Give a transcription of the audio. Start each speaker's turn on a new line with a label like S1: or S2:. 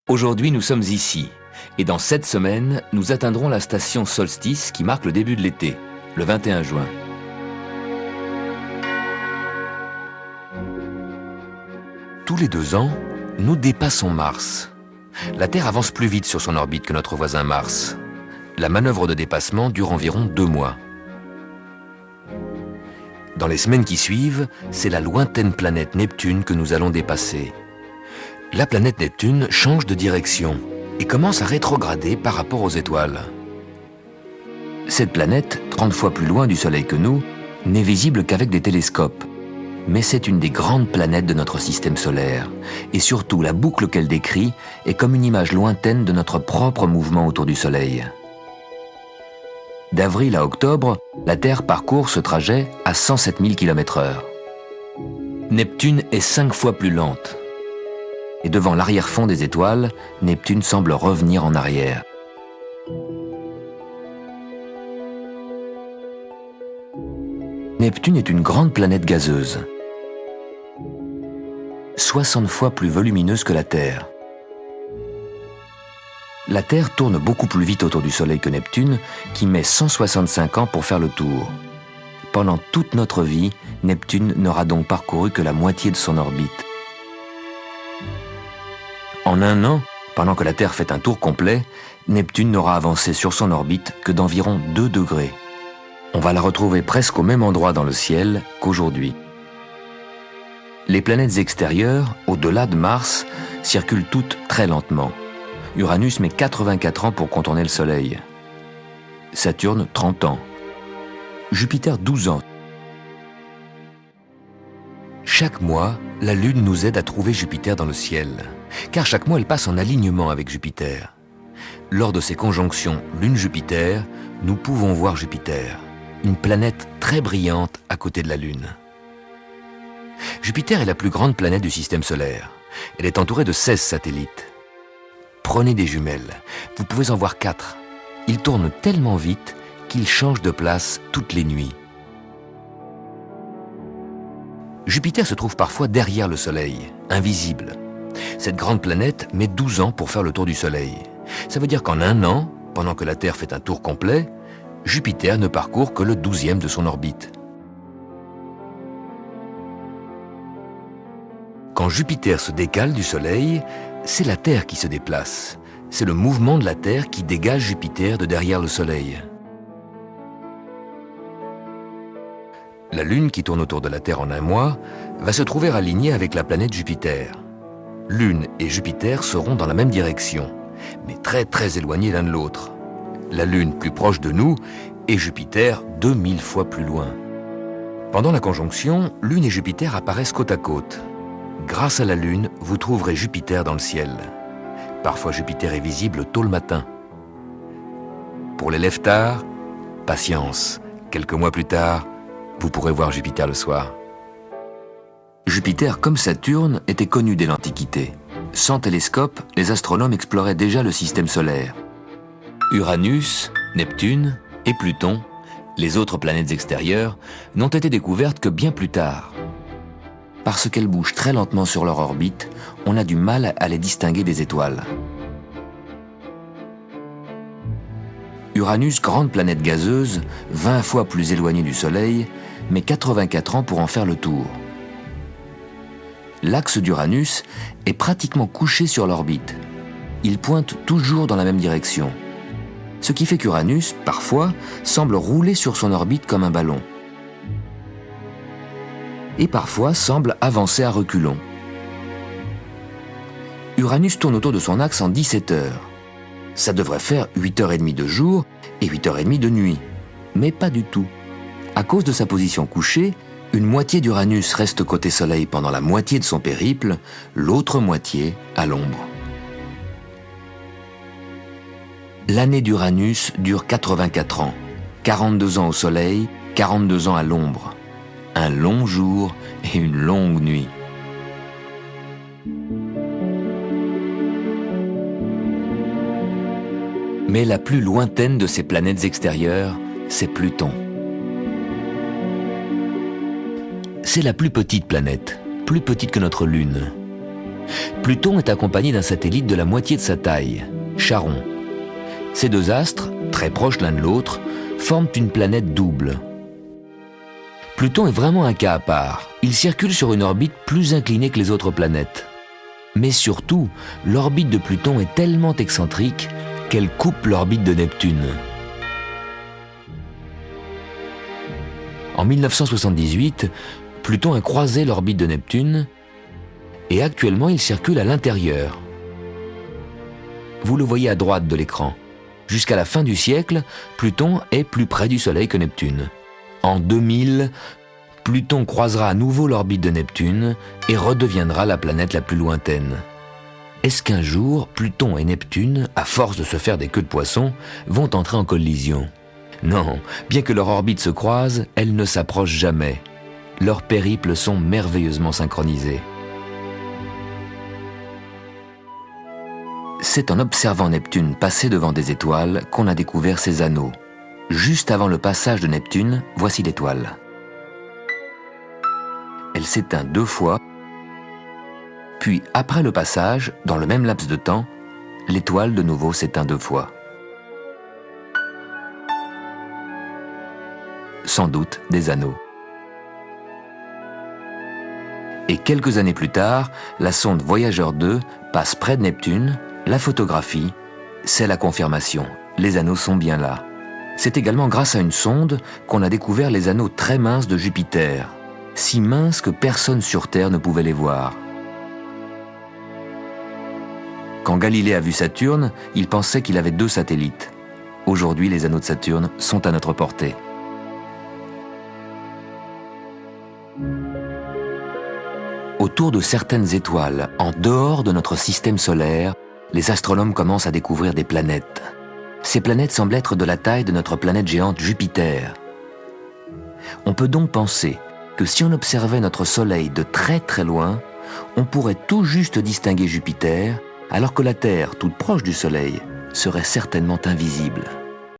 S1: Aujourd'hui, nous sommes ici, et dans 7 semaines, nous atteindrons la station solstice qui marque le début de l'été, le 21 juin. Tous les 2 ans, nous dépassons Mars. La Terre avance plus vite sur son orbite que notre voisin Mars. La manœuvre de dépassement dure environ 2 mois. Dans les semaines qui suivent, c'est la lointaine planète Neptune que nous allons dépasser. La planète Neptune change de direction et commence à rétrograder par rapport aux étoiles. Cette planète, 30 fois plus loin du Soleil que nous, n'est visible qu'avec des télescopes. Mais c'est une des grandes planètes de notre système solaire. Et surtout, la boucle qu'elle décrit est comme une image lointaine de notre propre mouvement autour du Soleil. D'avril à octobre, la Terre parcourt ce trajet à 107 000 km/h. Neptune est 5 fois plus lente. Et devant l'arrière-fond des étoiles, Neptune semble revenir en arrière. Neptune est une grande planète gazeuse, 60 fois plus volumineuse que la Terre. La Terre tourne beaucoup plus vite autour du Soleil que Neptune, qui met 165 ans pour faire le tour. Pendant toute notre vie, Neptune n'aura donc parcouru que la moitié de son orbite. En 1 an, pendant que la Terre fait un tour complet, Neptune n'aura avancé sur son orbite que d'environ 2 degrés. On va la retrouver presque au même endroit dans le ciel qu'aujourd'hui. Les planètes extérieures, au-delà de Mars, circulent toutes très lentement. Uranus met 84 ans pour contourner le Soleil. Saturne, 30 ans. Jupiter, 12 ans. Chaque mois, la Lune nous aide à trouver Jupiter dans le ciel, car chaque mois elle passe en alignement avec Jupiter. Lors de ces conjonctions Lune-Jupiter, nous pouvons voir Jupiter, une planète très brillante à côté de la Lune. Jupiter est la plus grande planète du système solaire. Elle est entourée de 16 satellites. Prenez des jumelles, vous pouvez en voir 4. Ils tournent tellement vite qu'ils changent de place toutes les nuits. Jupiter se trouve parfois derrière le Soleil, invisible. Cette grande planète met 12 ans pour faire le tour du Soleil. Ça veut dire qu'en 1 an, pendant que la Terre fait un tour complet, Jupiter ne parcourt que le 12e de son orbite. Quand Jupiter se décale du Soleil, c'est la Terre qui se déplace. C'est le mouvement de la Terre qui dégage Jupiter de derrière le Soleil. La Lune, qui tourne autour de la Terre en 1 mois, va se trouver alignée avec la planète Jupiter. Lune et Jupiter seront dans la même direction, mais très très éloignés l'un de l'autre. La Lune plus proche de nous et Jupiter 2000 fois plus loin. Pendant la conjonction, Lune et Jupiter apparaissent côte à côte. Grâce à la Lune, vous trouverez Jupiter dans le ciel. Parfois Jupiter est visible tôt le matin. Pour les lève-tard, patience. Quelques mois plus tard, vous pourrez voir Jupiter le soir. Jupiter, comme Saturne, était connu dès l'Antiquité. Sans télescope, les astronomes exploraient déjà le système solaire. Uranus, Neptune et Pluton, les autres planètes extérieures, n'ont été découvertes que bien plus tard. Parce qu'elles bougent très lentement sur leur orbite, on a du mal à les distinguer des étoiles. Uranus, grande planète gazeuse, 20 fois plus éloignée du Soleil, met 84 ans pour en faire le tour. L'axe d'Uranus est pratiquement couché sur l'orbite. Il pointe toujours dans la même direction. Ce qui fait qu'Uranus, parfois, semble rouler sur son orbite comme un ballon. Et parfois semble avancer à reculons. Uranus tourne autour de son axe en 17 heures. Ça devrait faire 8h30 de jour et 8h30 de nuit. Mais pas du tout. À cause de sa position couchée, une moitié d'Uranus reste côté Soleil pendant la moitié de son périple, l'autre moitié à l'ombre. L'année d'Uranus dure 84 ans, 42 ans au Soleil, 42 ans à l'ombre. Un long jour et une longue nuit. Mais la plus lointaine de ces planètes extérieures, c'est Pluton. C'est la plus petite planète, plus petite que notre Lune. Pluton est accompagné d'un satellite de la moitié de sa taille, Charon. Ces deux astres, très proches l'un de l'autre, forment une planète double. Pluton est vraiment un cas à part. Il circule sur une orbite plus inclinée que les autres planètes. Mais surtout, l'orbite de Pluton est tellement excentrique qu'elle coupe l'orbite de Neptune. En 1978, Pluton a croisé l'orbite de Neptune et actuellement il circule à l'intérieur. Vous le voyez à droite de l'écran. Jusqu'à la fin du siècle, Pluton est plus près du Soleil que Neptune. En 2000, Pluton croisera à nouveau l'orbite de Neptune et redeviendra la planète la plus lointaine. Est-ce qu'un jour, Pluton et Neptune, à force de se faire des queues de poisson, vont entrer en collision ? Non, bien que leurs orbites se croisent, elles ne s'approchent jamais. Leurs périples sont merveilleusement synchronisés. C'est en observant Neptune passer devant des étoiles qu'on a découvert ses anneaux. Juste avant le passage de Neptune, voici l'étoile. Elle s'éteint 2 fois, puis après le passage, dans le même laps de temps, l'étoile de nouveau s'éteint 2 fois. Sans doute des anneaux. Et quelques années plus tard, la sonde Voyager 2 passe près de Neptune, la photographie, c'est la confirmation, les anneaux sont bien là. C'est également grâce à une sonde qu'on a découvert les anneaux très minces de Jupiter, si minces que personne sur Terre ne pouvait les voir. Quand Galilée a vu Saturne, il pensait qu'il avait 2 satellites. Aujourd'hui, les anneaux de Saturne sont à notre portée. Autour de certaines étoiles, en dehors de notre système solaire, les astronomes commencent à découvrir des planètes. Ces planètes semblent être de la taille de notre planète géante Jupiter. On peut donc penser que si on observait notre Soleil de très très loin, on pourrait tout juste distinguer Jupiter, alors que la Terre, toute proche du Soleil, serait certainement invisible.